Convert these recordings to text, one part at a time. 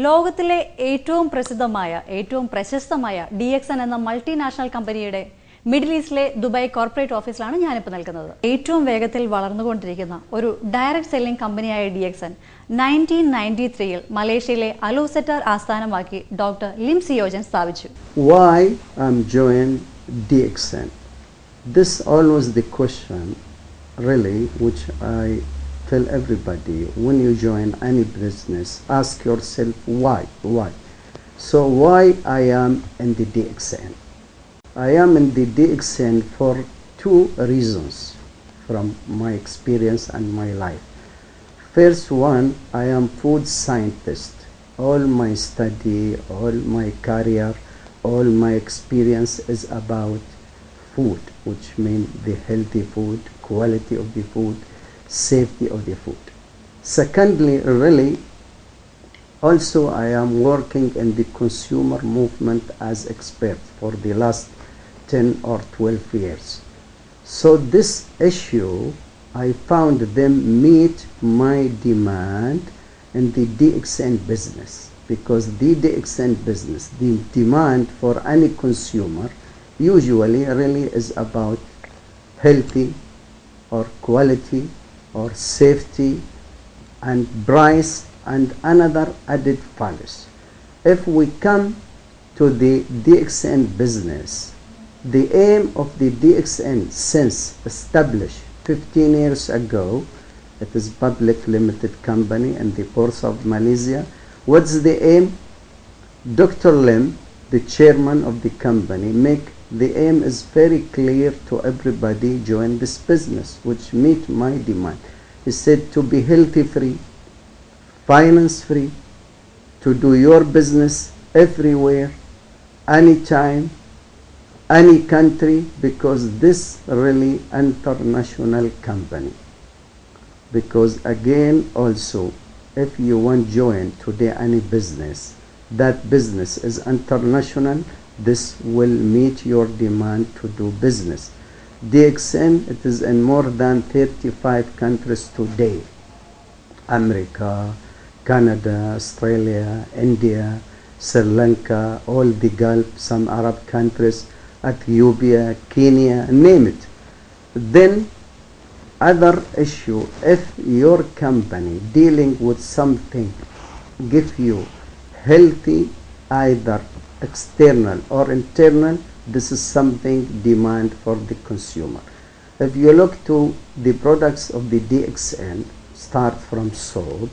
ലോകത്തിലെ ഏറ്റവും പ്രസിദ്ധമായ ഏറ്റവും പ്രശസ്തമായ DXN എന്ന മൾട്ടിനാഷണൽ കമ്പനിയുടെ മിഡിൽ ഈസ്റ്റിലെ ദുബായ് കോർപ്പറേറ്റ് ഓഫീസിലാണ് ഞാനിപ്പോൾ നിൽക്കുന്നത്. ഏറ്റവും വേഗത്തിൽ വളർന്നുകൊണ്ടിരിക്കുന്ന ഒരു ഡയറക്റ്റ് സെല്ലിംഗ് കമ്പനിയായ DXN 1993-ൽ മലേഷ്യയിലെ അലോസെറ്റർ ആസ്ഥാനമാക്കി ഡോക്ടർ ലിം സിയോജൻ സ്ഥാപിച്ചു. Why joined DXN? This always the question really which I tell everybody when you join any business, ask yourself why. So why I am in the DXN? I am in the DXN for two reasons from my experience and my life. First one, I am food scientist. All my study, all my career, all my experience is about food, which means the healthy food, quality of the food, safety of the food. Secondly, really, also I am working in the consumer movement as expert for the last 10 or 12 years. So this issue, I found them meet my demand in the DXN business, because the DXN business, the demand for any consumer usually really is about healthy or quality or safety and price and another added values. If we come to the DXN business, the aim of the DXN since established 15 years ago, it is public limited company in the Port of Malaysia. What's the aim? Dr. Lim, the chairman of the company, make the aim is very clear to everybody join this business, which meet my demand. He said to be healthy free, finance free, to do your business everywhere, anytime, any country, because this really international company. Because again also, if you want join today any business, that business is international, this will meet your demand to do business. DXN, it is in more than 35 countries today. America, Canada, Australia, India, Sri Lanka, all the Gulf, some Arab countries, Ethiopia, Kenya, name it. Then other issue, if your company dealing with something give you healthy, either external or internal, this is something demand for the consumer. If you look to the products of the DXN, start from soap.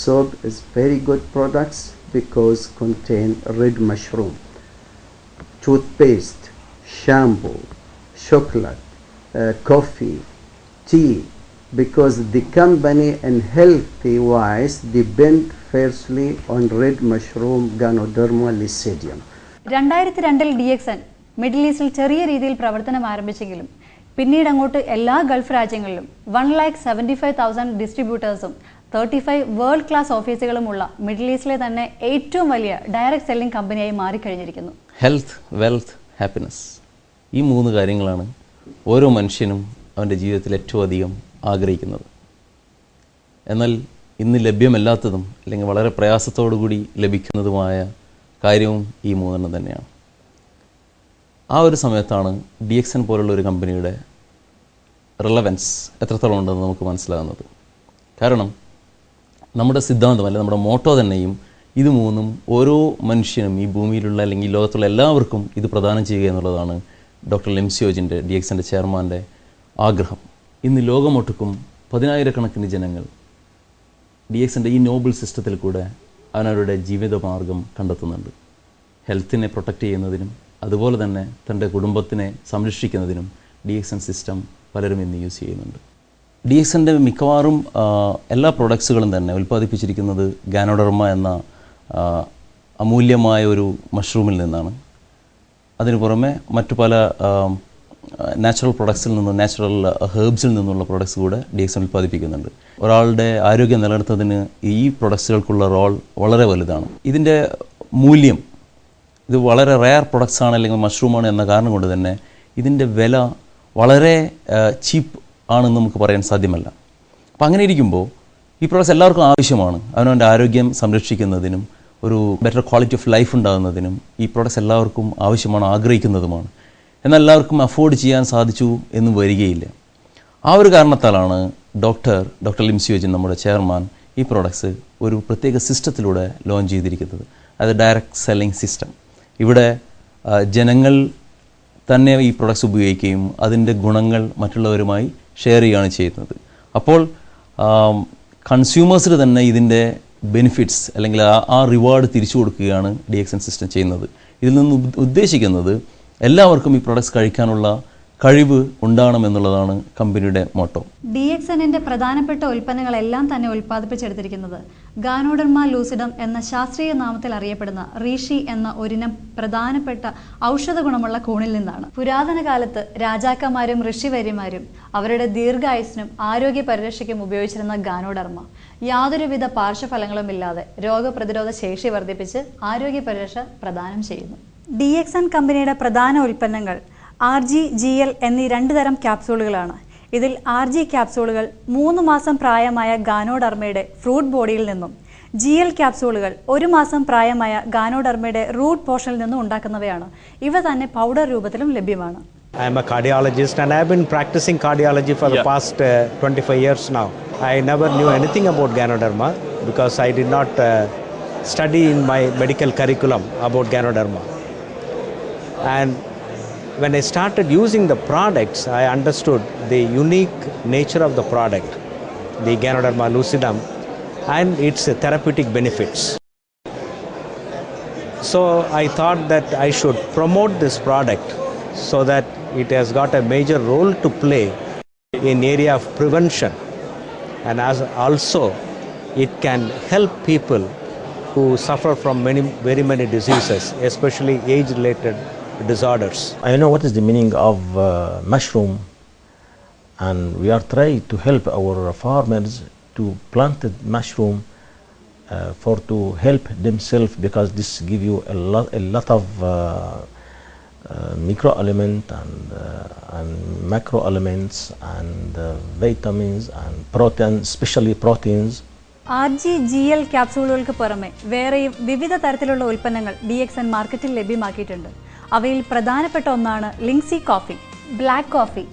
Soap is very good products because contain red mushroom, toothpaste, shampoo, chocolate, coffee, tea, because the company in healthy wise depend firstly on red mushroom Ganoderma lucidium. 2002-ൽ DXN middle ഈസ്റ്റിൽ ചെറിയ രീതിയിൽ പ്രവർത്തനം ആരംഭിച്ചെങ്കിലും പിന്നീട് അങ്ങോട്ട് എല്ലാ Gulf രാജ്യങ്ങളിലും 1,75,000 ഡിസ്ട്രിബ്യൂട്ടേഴ്സും 35 വേൾഡ് ക്ലാസ് ഓഫീസുകളുമുള്ള മിഡിൽ ഈസ്റ്റിലെ തന്നെ ഏറ്റവും വലിയ ഡയറക്റ്റ് സെല്ലിംഗ് കമ്പനിയായി മാറിക്കഴിഞ്ഞിരിക്കുന്നു. ഹെൽത്ത്, വെൽത്ത്, ഹാപ്പിനെസ്, ഈ മൂന്ന് കാര്യങ്ങളാണ് ഓരോ മനുഷ്യനും അവൻ്റെ ജീവിതത്തിൽ ഏറ്റവും അധികം ആഗ്രഹിക്കുന്നത്. എന്നാൽ ഇന്ന് ലഭ്യമല്ലാത്തതും അല്ലെങ്കിൽ വളരെ പ്രയാസത്തോടു കൂടി ലഭിക്കുന്നതുമായ കാര്യവും ഈ മൂന്നെണ്ണം തന്നെയാണ്. ആ ഒരു സമയത്താണ് DXN പോലുള്ള ഒരു കമ്പനിയുടെ റിലവൻസ് എത്രത്തോളം ഉണ്ടെന്ന് നമുക്ക് മനസ്സിലാകുന്നത്. കാരണം നമ്മുടെ സിദ്ധാന്തം അല്ലെങ്കിൽ നമ്മുടെ മോട്ടോ തന്നെയും ഇത് മൂന്നും ഓരോ മനുഷ്യനും ഈ ഭൂമിയിലുള്ള അല്ലെങ്കിൽ ലോകത്തുള്ള എല്ലാവർക്കും ഇത് പ്രദാനം ചെയ്യുക എന്നുള്ളതാണ് ഡോക്ടർ ലിം സിയോജിൻ്റെ DXNൻ്റെ ചെയർമാൻ്റെ ആഗ്രഹം. ഇന്ന് ലോകമൊട്ടുക്കും 10,000-കണക്കിന് ജനങ്ങൾ DXNൻ്റെ ഈ നോബിൾ സിസ്റ്റത്തിൽ കൂടെ അവനവരുടെ ജീവിതമാർഗം കണ്ടെത്തുന്നുണ്ട്. ഹെൽത്തിനെ പ്രൊട്ടക്റ്റ് ചെയ്യുന്നതിനും അതുപോലെ തന്നെ തൻ്റെ കുടുംബത്തിനെ സംരക്ഷിക്കുന്നതിനും DXN സിസ്റ്റം പലരും ഇന്ന് യൂസ് ചെയ്യുന്നുണ്ട്. DXNൻ്റെ മിക്കവാറും എല്ലാ പ്രൊഡക്ട്സുകളും തന്നെ ഉൽപ്പാദിപ്പിച്ചിരിക്കുന്നത് ഗാനോഡർമ എന്ന അമൂല്യമായ ഒരു മഷ്റൂമിൽ നിന്നാണ്. അതിനു പുറമെ മറ്റു പല നാച്ചുറൽ പ്രൊഡക്ട്സിൽ നിന്നും നാച്ചുറൽ ഹെർബ്സിൽ നിന്നുള്ള പ്രൊഡക്ട്സ് കൂടെ DXN ഉൽപ്പാദിപ്പിക്കുന്നുണ്ട്. ഒരാളുടെ ആരോഗ്യം നിലനിർത്തുന്നതിന് ഈ പ്രൊഡക്ട്സുകൾക്കുള്ള റോൾ വളരെ വലുതാണ്. ഇതിൻ്റെ മൂല്യം, ഇത് വളരെ റെയർ പ്രൊഡക്ട്സ് ആണ് അല്ലെങ്കിൽ മഷ്റൂമാണ് എന്ന കാരണം കൊണ്ട് തന്നെ ഇതിൻ്റെ വില വളരെ ചീപ്പ് ആണെന്ന് നമുക്ക് പറയാൻ സാധ്യമല്ല. അപ്പം അങ്ങനെ ഇരിക്കുമ്പോൾ ഈ പ്രോഡക്ട്സ് എല്ലാവർക്കും ആവശ്യമാണ്. അവനവൻ്റെ ആരോഗ്യം സംരക്ഷിക്കുന്നതിനും ഒരു ബെറ്റർ ക്വാളിറ്റി ഓഫ് ലൈഫ് ഉണ്ടാകുന്നതിനും ഈ പ്രോഡക്റ്റ്സ് എല്ലാവർക്കും ആവശ്യമാണ്, ആഗ്രഹിക്കുന്നതുമാണ്. എന്നാൽ എല്ലാവർക്കും അഫോർഡ് ചെയ്യാൻ സാധിച്ചു എന്ന് വരികയില്ല. ആ ഒരു കാരണത്താലാണ് ഡോക്ടർ ലിംസിയോജിൻ നമ്മുടെ ചെയർമാൻ ഈ പ്രോഡക്ട്സ് ഒരു പ്രത്യേക സിസ്റ്റത്തിലൂടെ ലോഞ്ച് ചെയ്തിരിക്കുന്നത്. അത് ഡയറക്റ്റ് സെല്ലിംഗ് സിസ്റ്റം. ഇവിടെ ജനങ്ങൾ തന്നെ ഈ പ്രോഡക്ട്സ് ഉപയോഗിക്കുകയും അതിൻ്റെ ഗുണങ്ങൾ മറ്റുള്ളവരുമായി ഷെയർ ചെയ്യുകയാണ് ചെയ്യുന്നത്. അപ്പോൾ കൺസ്യൂമേഴ്സിന് തന്നെ ഇതിൻ്റെ ബെനിഫിറ്റ്സ് അല്ലെങ്കിൽ ആ റിവാർഡ് തിരിച്ചു കൊടുക്കുകയാണ് DXN സിസ്റ്റം ചെയ്യുന്നത്. ഇതിൽ നിന്ന് ഉദ്ദേശിക്കുന്നത് എല്ലാവർക്കും ഈ പ്രോഡക്ട്സ് കഴിക്കാനുള്ള കഴിവ് ഉണ്ടാകണമെന്നുള്ളതാണ് കമ്പനിയുടെ മോട്ടോ. DXNന്റെ പ്രധാനപ്പെട്ട ഉൽപ്പന്നങ്ങളെല്ലാം തന്നെ ഉൽപ്പാദിപ്പിച്ചെടുത്തിരിക്കുന്നത് ഗാനോഡെർമ ലൂസിഡം എന്ന ശാസ്ത്രീയ നാമത്തിൽ അറിയപ്പെടുന്ന റീഷി എന്ന ഒരിനം പ്രധാനപ്പെട്ട ഔഷധ ഗുണമുള്ള കൂണിൽ നിന്നാണ്. പുരാതന കാലത്ത് രാജാക്കന്മാരും ഋഷിവര്യന്മാരും അവരുടെ ദീർഘായുസ്സിനും ആരോഗ്യ പരിരക്ഷയ്ക്കും ഉപയോഗിച്ചിരുന്ന ഗാനോഡെർമ യാതൊരുവിധ പാർശ്വഫലങ്ങളും ഇല്ലാതെ രോഗപ്രതിരോധ ശേഷി വർദ്ധിപ്പിച്ച് ആരോഗ്യ പരിരക്ഷ പ്രദാനം ചെയ്യുന്നു. DXN കമ്പനിയുടെ പ്രധാന ഉൽപ്പന്നങ്ങൾ RG, GL എന്നീ 2 തരം ക്യാപ്സൂളുകളാണ്. ഇതിൽ RG ക്യാപ്സൂളുകൾ 3 മാസം പ്രായമായ ഗാനോഡെർമയുടെ ഫ്രൂട്ട് ബോഡിയിൽ നിന്നും, GL ക്യാപ്സൂളുകൾ 1 മാസം പ്രായമായ ഗാനോഡെർമയുടെ റൂട്ട് പോർഷനിൽ നിന്നും ഉണ്ടാക്കുന്നവയാണ്. ഇവ തന്നെ പൗഡർ രൂപത്തിലും ലഭ്യമാണ്. I am a cardiologist and I have been practicing cardiology for the past 25 years now. I never knew anything about Ganoderma because I did not study in my medical curriculum about Ganoderma. And when I started using the products, I understood the unique nature of the product, the Ganoderma lucidum, and its therapeutic benefits. So I thought that I should promote this product so that it has got a major role to play in area of prevention, and as also it can help people who suffer from very many diseases, especially age-related disorders. I know what is the meaning of mushroom, and we are trying to help our farmers to plant the mushroom for to help themselves, because this give you a lot of micro element and macro elements and vitamins and protein, especially proteins. RG, GL ക്യാപ്സൂളുകൾക്ക് പുറമെ വേറെയും വിവിധ തരത്തിലുള്ള ഉൽപ്പന്നങ്ങൾ DXN മാർക്കറ്റിൽ ലഭ്യമാക്കിയിട്ടുണ്ട്. അവയിൽ പ്രധാനപ്പെട്ട ഒന്നാണ് ലിങ്സി coffee. Black coffee,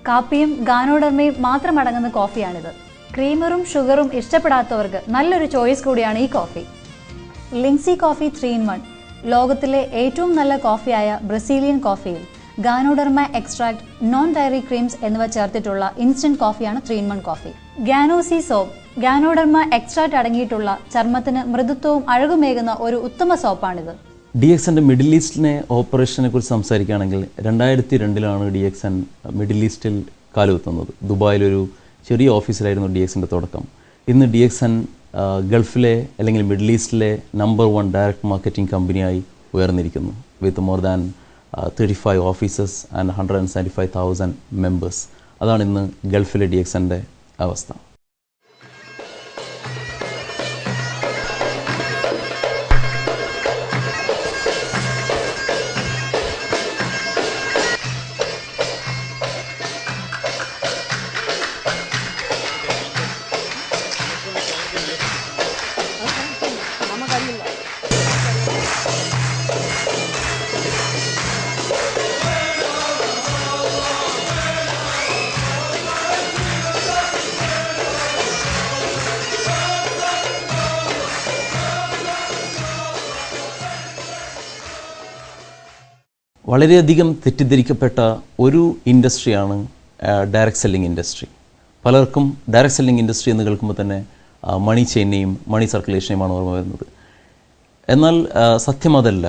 കാപ്പിയും ഗാനോഡെർമയും മാത്രം അടങ്ങുന്ന കോഫിയാണിത്. ക്രീമറും ഷുഗറും ഇഷ്ടപ്പെടാത്തവർക്ക് നല്ലൊരു ചോയ്സ് കൂടിയാണ് ഈ കോഫി. ലിങ്സി coffee 3-in-1. ലോകത്തിലെ ഏറ്റവും നല്ല കോഫിയായ ബ്രസീലിയൻ കോഫിയിൽ ഗാനോഡെർമ എക്സ്ട്രാക്ട്, നോൺ ഡയറി ക്രീംസ് എന്നിവ ചേർത്തിട്ടുള്ള ഇൻസ്റ്റന്റ് കോഫിയാണ് 3-in-1 കോഫി. ഗാനോസി സോപ്പ്, ഗാനോഡെർമ എക്സ്ട്രാക്ട് അടങ്ങിയിട്ടുള്ള ചർമ്മത്തിന് മൃദുത്വവും അഴകുമേകുന്ന ഒരു ഉത്തമ സോപ്പാണിത്. DXNന്റെ മിഡിൽ ഈസ്റ്റിനെ ഓപ്പറേഷനെ കുറിച്ച് സംസാരിക്കുകയാണെങ്കിൽ 2002 DXN മിഡിൽ ഈസ്റ്റിൽ കാലുകുത്തുന്നത്. ദുബായിലൊരു ചെറിയ ഓഫീസിലായിരുന്നു DXNന്റെ തുടക്കം. ഇന്ന് DXN ഗൾഫിലെ അല്ലെങ്കിൽ മിഡിൽ ഈസ്റ്റിലെ നമ്പർ 1 ഡയറക്റ്റ് മാർക്കറ്റിംഗ് കമ്പനിയായി ഉയർന്നിരിക്കുന്നു. With more than 35 offices and 175,000 members. അതാണ് ഇന്ന് ഗൾഫിലെ DXNന്റെ അവസ്ഥ. വളരെയധികം തെറ്റിദ്ധരിക്കപ്പെട്ട ഒരു ഇൻഡസ്ട്രിയാണ് ഡയറക്റ്റ് സെല്ലിംഗ് ഇൻഡസ്ട്രി. പലർക്കും ഡയറക്റ്റ് സെല്ലിംഗ് ഇൻഡസ്ട്രി എന്ന് കേൾക്കുമ്പോൾ തന്നെ മണി ചെയിനെയും മണി സർക്കുലേഷനെയുമാണ് ഓർമ്മ വരുന്നത്. എന്നാൽ സത്യം അതല്ല.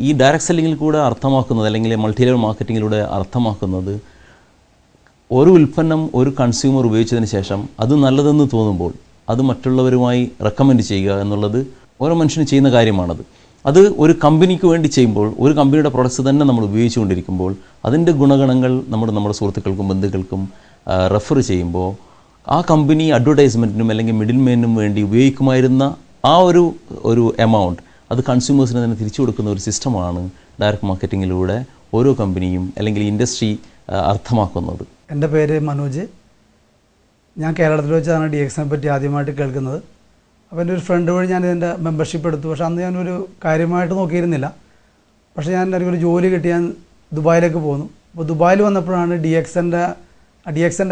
ഈ ഡയറക്റ്റ് സെല്ലിങ്ങിൽ കൂടെ അർത്ഥമാക്കുന്നത് അല്ലെങ്കിൽ മൾട്ടി ലെവൽ മാർക്കറ്റിങ്ങിലൂടെ അർത്ഥമാക്കുന്നത് ഒരു ഉൽപ്പന്നം ഒരു കൺസ്യൂമർ ഉപയോഗിച്ചതിന് ശേഷം അത് നല്ലതെന്ന് തോന്നുമ്പോൾ അത് മറ്റുള്ളവരുമായി റെക്കമെൻഡ് ചെയ്യുക എന്നുള്ളത് ഓരോ മനുഷ്യനും ചെയ്യുന്ന കാര്യമാണത്. അത് ഒരു കമ്പനിക്ക് വേണ്ടി ചെയ്യുമ്പോൾ, ഒരു കമ്പനിയുടെ പ്രൊഡക്ട്സ് തന്നെ നമ്മൾ ഉപയോഗിച്ചുകൊണ്ടിരിക്കുമ്പോൾ അതിൻ്റെ ഗുണഗണങ്ങൾ നമ്മുടെ സുഹൃത്തുക്കൾക്കും ബന്ധുക്കൾക്കും റെഫർ ചെയ്യുമ്പോൾ ആ കമ്പനി അഡ്വർടൈസ്മെൻറ്റിനും അല്ലെങ്കിൽ മിഡിൽ മാനും വേണ്ടി ഉപയോഗിക്കുമായിരുന്ന ആ ഒരു എമൗണ്ട് അത് കൺസ്യൂമേഴ്സിന് തന്നെ തിരിച്ചു കൊടുക്കുന്ന ഒരു സിസ്റ്റമാണ് ഡയറക്റ്റ് മാർക്കറ്റിങ്ങിലൂടെ ഓരോ കമ്പനിയും അല്ലെങ്കിൽ ഇൻഡസ്ട്രി അർത്ഥമാക്കുന്നത്. എൻ്റെ പേര് മനോജ്. ഞാൻ കേരളത്തിൽ വെച്ചാണ് DXNനെ പറ്റി ആദ്യമായിട്ട് കേൾക്കുന്നത്. അപ്പോൾ എൻ്റെ ഒരു ഫ്രണ്ട് വഴി ഞാൻ ഇതിൻ്റെ മെമ്പർഷിപ്പ് എടുത്തു. പക്ഷേ അന്ന് ഞാനൊരു കാര്യമായിട്ട് നോക്കിയിരുന്നില്ല. പക്ഷേ ഞാൻ എനിക്കൊരു ജോലി കിട്ടി ഞാൻ ദുബായിലേക്ക് പോന്നു. അപ്പോൾ ദുബായിൽ വന്നപ്പോഴാണ് DXN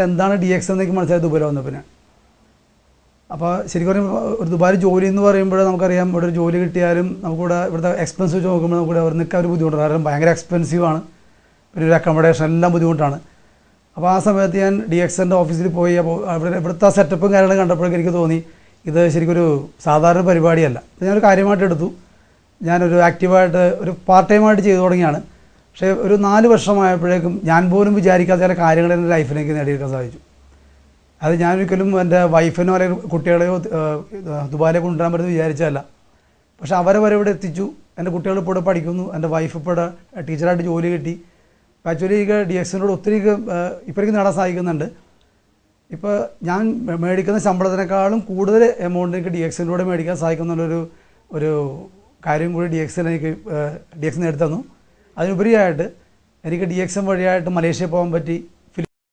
എന്താണ് DXN എന്നൊക്കെ മനസ്സിലായത് ദുബായിൽ വന്നപ്പോൾ ഞാൻ. അപ്പോൾ ശരിക്കും പറയുമ്പോൾ ഒരു ദുബായിൽ ജോലി എന്ന് പറയുമ്പോൾ നമുക്കറിയാം ഇവിടെ ഒരു ജോലി കിട്ടിയാലും നമുക്കിവിടെ ഇവിടുത്തെ എക്സ്പെൻസ് വെച്ച് നോക്കുമ്പോൾ നമുക്കിവിടെ അവിടെ നിൽക്കാൻ ഒരു ബുദ്ധിമുട്ടാണ്. കാരണം ഭയങ്കര എക്സ്പെൻസീവാണ്, പിന്നെ ഒരു അക്കോമഡേഷൻ എല്ലാം ബുദ്ധിമുട്ടാണ്. അപ്പോൾ ആ സമയത്ത് ഞാൻ DXN ഓഫീസിൽ പോയി. അപ്പോൾ ഇവിടുത്തെ സെറ്റപ്പും കാര്യങ്ങളും കണ്ടപ്പോഴേക്കും എനിക്ക് തോന്നി ഇത് ശരിക്കൊരു സാധാരണ പരിപാടിയല്ല. അപ്പോൾ ഞാനൊരു കാര്യമായിട്ട് എടുത്തു. ഞാനൊരു ആക്റ്റീവായിട്ട് ഒരു പാർട്ട് ടൈമായിട്ട് ചെയ്തു തുടങ്ങിയാണ്. പക്ഷേ ഒരു 4 വർഷമായപ്പോഴേക്കും ഞാൻ പോലും വിചാരിക്കാത്ത ചില കാര്യങ്ങൾ എൻ്റെ ലൈഫിലേക്ക് നേടിയെടുക്കാൻ സാധിച്ചു. അത് ഞാനൊരിക്കലും എൻ്റെ വൈഫിനോ അല്ലെങ്കിൽ കുട്ടികളെയോ ദുബായിലേക്ക് കൊണ്ടുവരാൻ പറ്റുമെന്ന് വിചാരിച്ചതല്ല. പക്ഷേ അവരെ വരെ ഇവിടെ എത്തിച്ചു. എൻ്റെ കുട്ടികൾ ഇപ്പോൾ ഇവിടെ പഠിക്കുന്നു. എൻ്റെ വൈഫ് ഇപ്പോൾ ഇവിടെ ടീച്ചറായിട്ട് ജോലി കിട്ടി. ആക്ച്വലി എനിക്ക് DXNോട് ഒത്തിരി ഇപ്പോൾ എനിക്ക് നേടാൻ സാധിക്കുന്നുണ്ട്. ഇപ്പോൾ ഞാൻ മേടിക്കുന്ന ശമ്പളത്തിനേക്കാളും കൂടുതൽ എമൗണ്ട് എനിക്ക് DXNലൂടെ മേടിക്കാൻ സാധിക്കുന്നുള്ളൊരു കാര്യം കൂടി DXN എടുത്തു തന്നു. അതിനുപരിയായിട്ട് എനിക്ക് DXN വഴിയായിട്ട് മലേഷ്യ പോകാൻ പറ്റി.